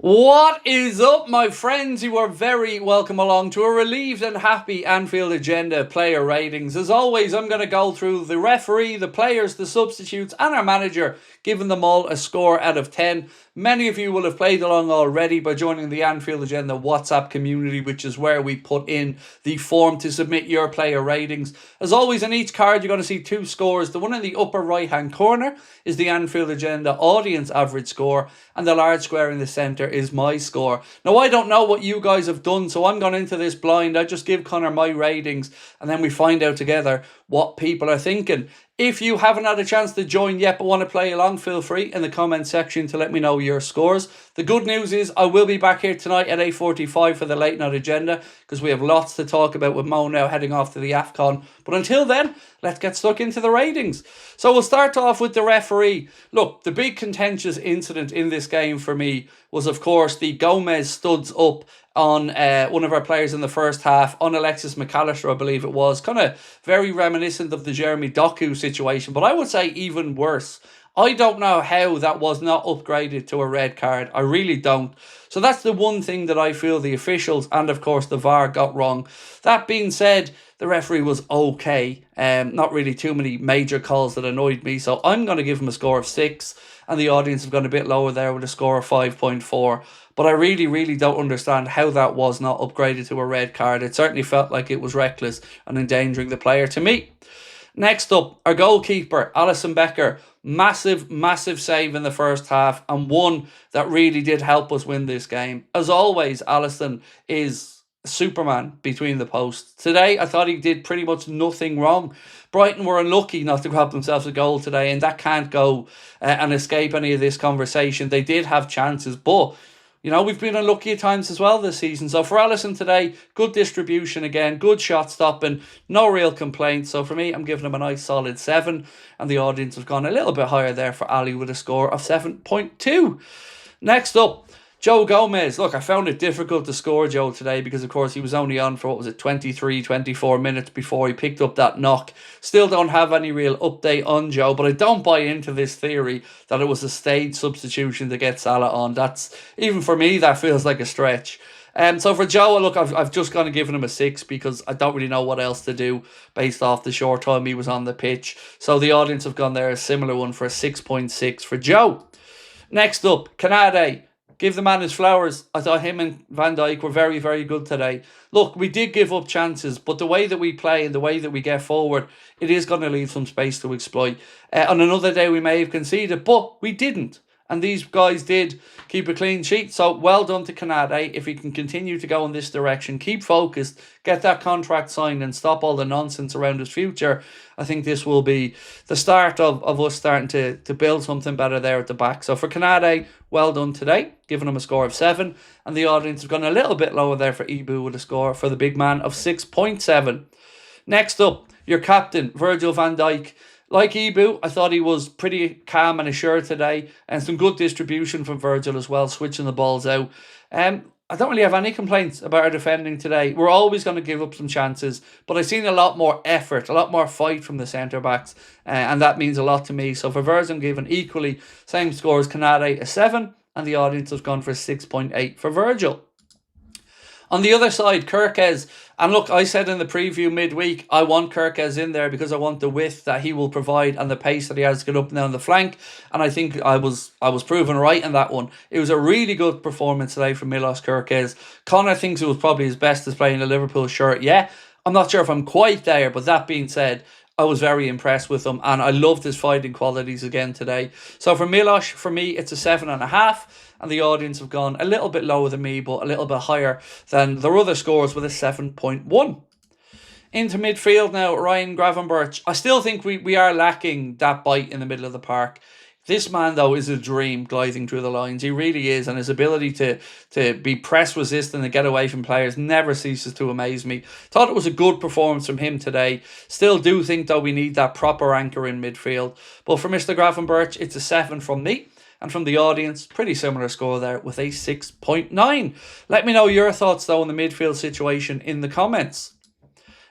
What is up, my friends? You are very welcome along to a relieved and happy Anfield Agenda player ratings. As always, I'm going to go through the referee, the players, the substitutes, and our manager, giving them all a score out of 10. Many of you will have played along already by joining the Anfield Agenda WhatsApp community, which is where we put in the form to submit your player ratings. As always, on each card, you're going to see two scores. The one in the upper right-hand corner is the Anfield Agenda audience average score, and the large square in the centre is my score. Now, I don't know what you guys have done, so I'm going into this blind. I just give Connor my ratings, and then we find out together what people are thinking. If you haven't had a chance to join yet but want to play along, feel free in the comment section to let me know your scores. The good news is I will be back here tonight at 8:45 for the late night agenda, because we have lots to talk about with Mo now heading off to the AFCON. But until then, let's get stuck into the ratings. So we'll start off with the referee. Look, the big contentious incident in this game for me was, of course, the Gomez studs up on one of our players in the first half, on Alexis McAllister, I believe it was. Kind of very reminiscent of the Jeremy Doku situation, but I would say even worse. I don't know how that was not upgraded to a red card. I really don't. So that's the one thing that I feel the officials and, of course, the VAR got wrong. That being said, the referee was okay. Not really too many major calls that annoyed me. So I'm going to give him a score of 6. And the audience have gone a bit lower there with a score of 5.4. But I really don't understand how that was not upgraded to a red card. It certainly felt like it was reckless and endangering the player to me. Next up, our goalkeeper, Alisson Becker. Massive save in the first half, and one that really did help us win this game. As always, Alisson is Superman between the posts. Today, I thought he did pretty much nothing wrong. Brighton were unlucky not to grab themselves a goal today, and that can't go and escape any of this conversation. They did have chances, but you know, we've been unlucky at times as well this season. So for Alisson today, good distribution again, good shot stopping, no real complaints. So for me, I'm giving him a nice solid 7. And the audience have gone a little bit higher there for Ali with a score of 7.2. Next up, Joe Gomez. Look, I found it difficult to score Joe today because, of course, he was only on for, 24 minutes before he picked up that knock. Still don't have any real update on Joe, but I don't buy into this theory that it was a staged substitution to get Salah on. That's, even for me, that feels like a stretch. So for Joe, look, I've just gone and given him a 6 because I don't really know what else to do based off the short time he was on the pitch. So the audience have gone there a similar one for a 6.6 for Joe. Next up, Canade. Give the man his flowers. I thought him and Van Dijk were very good today. Look, we did give up chances, but the way that we play and the way that we get forward, it is going to leave some space to exploit. On another day, we may have conceded, but we didn't. And these guys did keep a clean sheet. So well done to Canade. If he can continue to go in this direction, keep focused, get that contract signed and stop all the nonsense around his future, I think this will be the start of us starting to build something better there at the back. So for Canade, well done today, giving him a score of 7. And the audience have gone a little bit lower there for Ibu with a score for the big man of 6.7. Next up, your captain, Virgil van Dijk. Like Ibu, I thought he was pretty calm and assured today, and some good distribution from Virgil as well, switching the balls out. I don't really have any complaints about our defending today. We're always going to give up some chances, but I've seen a lot more effort, a lot more fight from the centre-backs, and that means a lot to me. So for Virgil, I'm giving equally same score as Canade, a 7, and the audience has gone for a 6.8 for Virgil. On the other side, Kirkes. And look, I said in the preview midweek, I want Kirkes in there because I want the width that he will provide and the pace that he has to get up and down the flank. And I think I was proven right in that one. It was a really good performance today from Milos Kirkes. Connor thinks it was probably his best display in a Liverpool shirt. Yeah, I'm not sure if I'm quite there, but that being said, I was very impressed with him, and I loved his fighting qualities again today. So for Milos, for me, it's a 7.5, and the audience have gone a little bit lower than me, but a little bit higher than their other scores with a 7.1. Into midfield now, Ryan Gravenberch. I still think we are lacking that bite in the middle of the park. This man, though, is a dream gliding through the lines. He really is, and his ability to be press resistant and get away from players never ceases to amaze me. Thought it was a good performance from him today. Still do think, though, we need that proper anchor in midfield. But for Mr. Gravenberch, it's a 7 from me. And from the audience, pretty similar score there with a 6.9. Let me know your thoughts, though, on the midfield situation in the comments.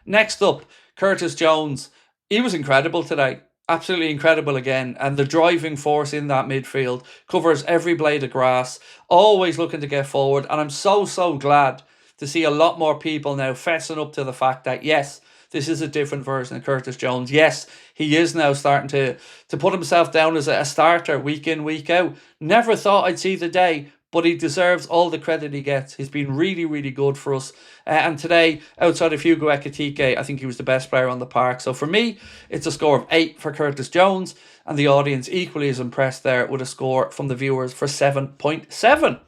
Next up, Curtis Jones. He was incredible today. Absolutely incredible again. And the driving force in that midfield, covers every blade of grass, always looking to get forward. And I'm so, so glad to see a lot more people now fessing up to the fact that, yes, this is a different version of Curtis Jones. Yes, he is now starting to put himself down as a starter week in, week out. Never thought I'd see the day, but he deserves all the credit he gets. He's been really, really good for us. And today, outside of Hugo Ekitike, I think he was the best player on the park. So for me, it's a score of 8 for Curtis Jones, and the audience equally as impressed there with a score from the viewers for 7.7.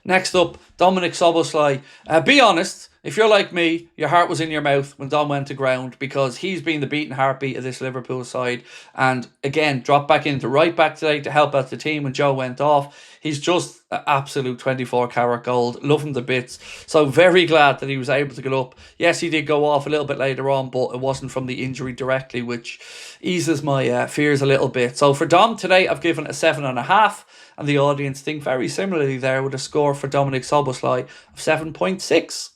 Next up, Dominic Szoboszlai. Be honest, if you're like me, your heart was in your mouth when Dom went to ground, because he's been the beating heartbeat of this Liverpool side. And again, dropped back into right back today to help out the team when Joe went off. He's just an absolute 24 carat gold. Love him to bits. So very glad that he was able to get up. Yes, he did go off a little bit later on, but it wasn't from the injury directly, which eases my fears a little bit. So for Dom today, I've given a 7.5. And the audience think very similarly there, with a score for Dominic Szoboszlai of 7.6.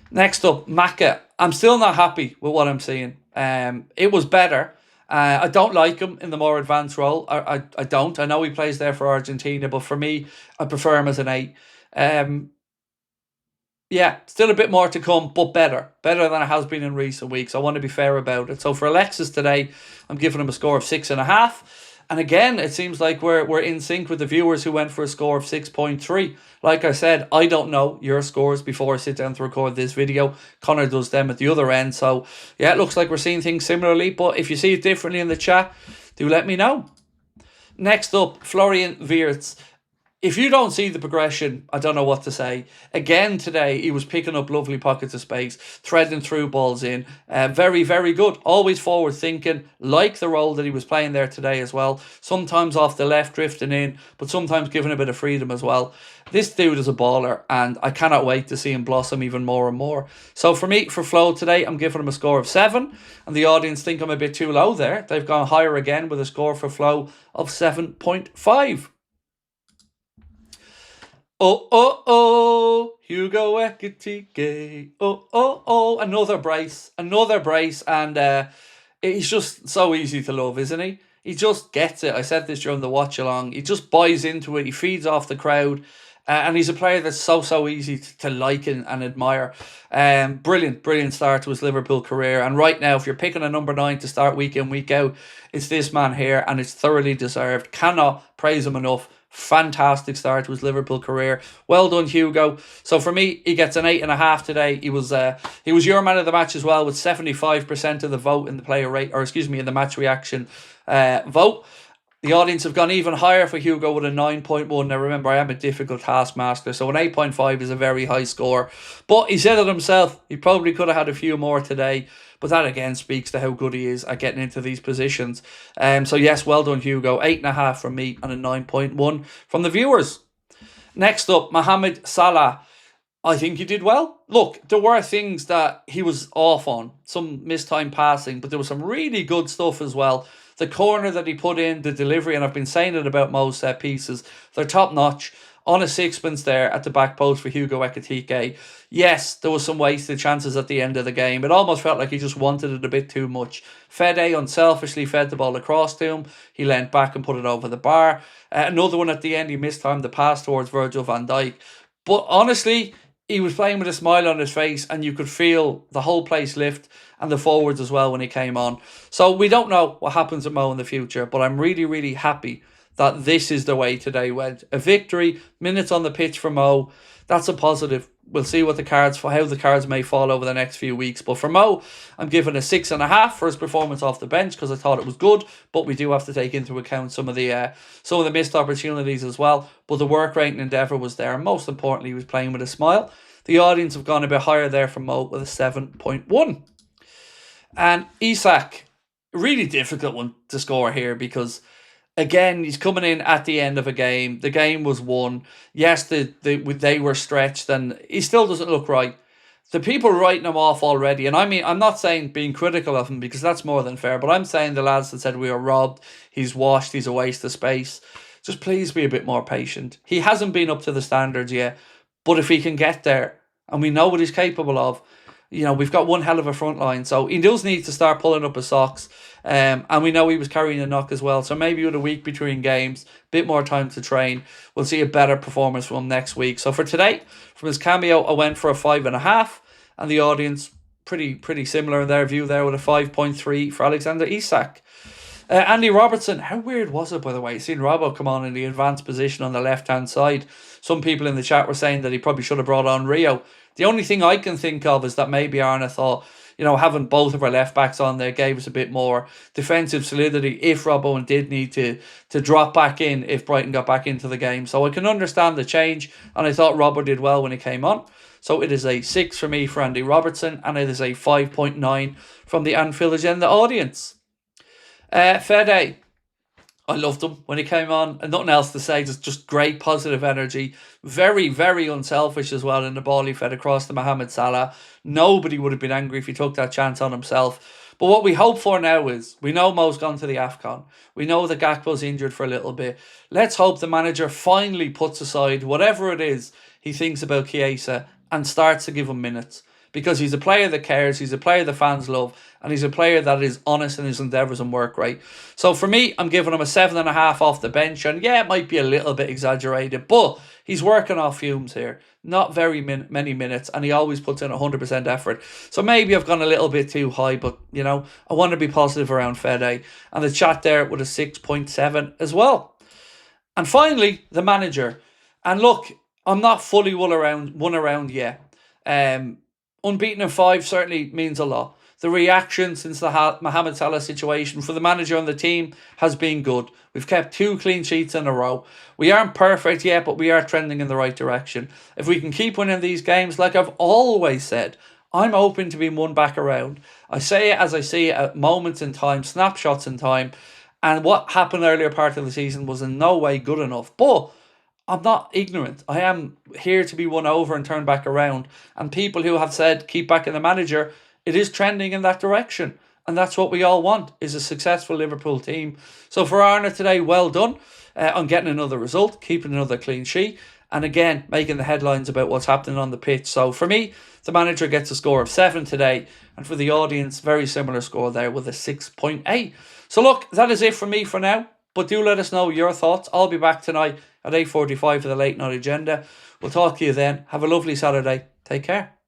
Next up, Maka. I'm still not happy with what I'm seeing. It was better. I don't like him in the more advanced role. I don't. I know he plays there for Argentina, but for me, I prefer him as an 8. Yeah, still a bit more to come, but better. Better than it has been in recent weeks. I want to be fair about it. So for Alexis today, I'm giving him a score of 6.5. And again, it seems like we're in sync with the viewers who went for a score of 6.3. Like I said, I don't know your scores before I sit down to record this video. Connor does them at the other end. So, yeah, it looks like we're seeing things similarly. But if you see it differently in the chat, do let me know. Next up, Florian Wirtz. If you don't see the progression, I don't know what to say. Again today, he was picking up lovely pockets of space, threading through balls in. Very, very good. Always forward thinking. Like the role that he was playing there today as well. Sometimes off the left, drifting in, but sometimes giving a bit of freedom as well. This dude is a baller, and I cannot wait to see him blossom even more and more. So for me, for Flo today, I'm giving him a score of 7. And the audience think I'm a bit too low there. They've gone higher again with a score for Flo of 7.5. Oh, Hugo Ekitike. Oh, another brace, and he's just so easy to love, isn't he? He just gets it. I said this during the watch along. He just buys into it. He feeds off the crowd, and he's a player that's so easy to like and admire. Brilliant start to his Liverpool career. And right now, if you're picking a number 9 to start week in, week out, it's this man here, and it's thoroughly deserved. Cannot praise him enough. Fantastic start to his Liverpool career. Well done, Hugo. So for me, he gets an 8.5 today. He was your man of the match as well, with 75% of the vote in the player rate, or excuse me, in the match reaction vote. The audience have gone even higher for Hugo with a 9.1. Now remember, I am a difficult taskmaster, so an 8.5 is a very high score. But he said it himself, he probably could have had a few more today. But that again speaks to how good he is at getting into these positions. So yes, well done, Hugo. 8.5 from me and a 9.1 from the viewers. Next up, Mohamed Salah. I think he did well. Look, there were things that he was off on. Some mistime passing, but there was some really good stuff as well. The corner that he put in, the delivery, and I've been saying it about most set pieces, they're top notch. On a sixpence there at the back post for Hugo Ekitike. Yes, there was some wasted chances at the end of the game. It almost felt like he just wanted it a bit too much. Fede unselfishly fed the ball across to him. He leant back and put it over the bar. Another one at the end, he mistimed the pass towards Virgil van Dijk. But honestly, he was playing with a smile on his face, and you could feel the whole place lift, and the forwards as well when he came on. So we don't know what happens with Mo in the future, but I'm really happy that this is the way today went. A victory, minutes on the pitch for Mo, that's a positive. We'll see how the cards may fall over the next few weeks. But for Mo, I'm giving a 6.5 for his performance off the bench, because I thought it was good. But we do have to take into account some of the missed opportunities as well. But the work rate and endeavour was there. And most importantly, he was playing with a smile. The audience have gone a bit higher there for Mo with a 7.1. And Isak, really difficult one to score here, because again, he's coming in at the end of a game. The game was won. Yes, they were stretched, and he still doesn't look right. The people writing him off already, and I mean, I'm not saying being critical of him, because that's more than fair, but I'm saying the lads that said we were robbed, he's washed, he's a waste of space. Just please be a bit more patient. He hasn't been up to the standards yet, but if he can get there, and we know what he's capable of, you know, we've got one hell of a front line. So he does need to start pulling up his socks. And we know he was carrying a knock as well. So maybe with a week between games, bit more time to train, we'll see a better performance from him next week. So for today, from his cameo, I went for a 5.5. And the audience, pretty similar in their view there, with a 5.3 for Alexander Isak. Andy Robertson, how weird was it, by the way, seeing Robbo come on in the advanced position on the left-hand side? Some people in the chat were saying that he probably should have brought on Rio. The only thing I can think of is that maybe Arne thought, you know, having both of our left-backs on there gave us a bit more defensive solidity if Robbo did need to drop back in if Brighton got back into the game. So I can understand the change, and I thought Robbo did well when he came on. So it is a 6 for me for Andy Robertson, and it is a 5.9 from the Anfield Agenda audience. Fede, I loved him when he came on, and nothing else to say, just great positive energy, very unselfish as well in the ball he fed across to Mohamed Salah. Nobody would have been angry if he took that chance on himself. But what we hope for now is, we know Mo's gone to the AFCON, we know that Gakpo's injured for a little bit. Let's hope the manager finally puts aside whatever it is he thinks about Chiesa and starts to give him minutes. Because he's a player that cares, he's a player the fans love, and he's a player that is honest in his endeavours and work rate. So for me, I'm giving him a 7.5 off the bench, and yeah, it might be a little bit exaggerated, but he's working off fumes here. Not very many minutes, and he always puts in 100% effort. So maybe I've gone a little bit too high, but, you know, I want to be positive around Fede. And the chat there with a 6.7 as well. And finally, the manager. And look, I'm not fully won around yet. Unbeaten in 5 certainly means a lot. The reaction since the Mohamed Salah situation for the manager and the team has been good. We've kept 2 clean sheets in a row. We aren't perfect yet, but we are trending in the right direction. If we can keep winning these games, like I've always said, I'm open to being won back around. I say it as I see it at moments in time, snapshots in time. And what happened earlier part of the season was in no way good enough. But I'm not ignorant. I am here to be won over and turned back around. And people who have said keep backing the manager, it is trending in that direction. And that's what we all want, is a successful Liverpool team. So for Arne today, well done on getting another result, keeping another clean sheet, and again, making the headlines about what's happening on the pitch. So for me, the manager gets a score of 7 today. And for the audience, very similar score there with a 6.8. So look, that is it from me for now. But do let us know your thoughts. I'll be back tonight at 8:45 for the late night agenda. We'll talk to you then. Have a lovely Saturday. Take care.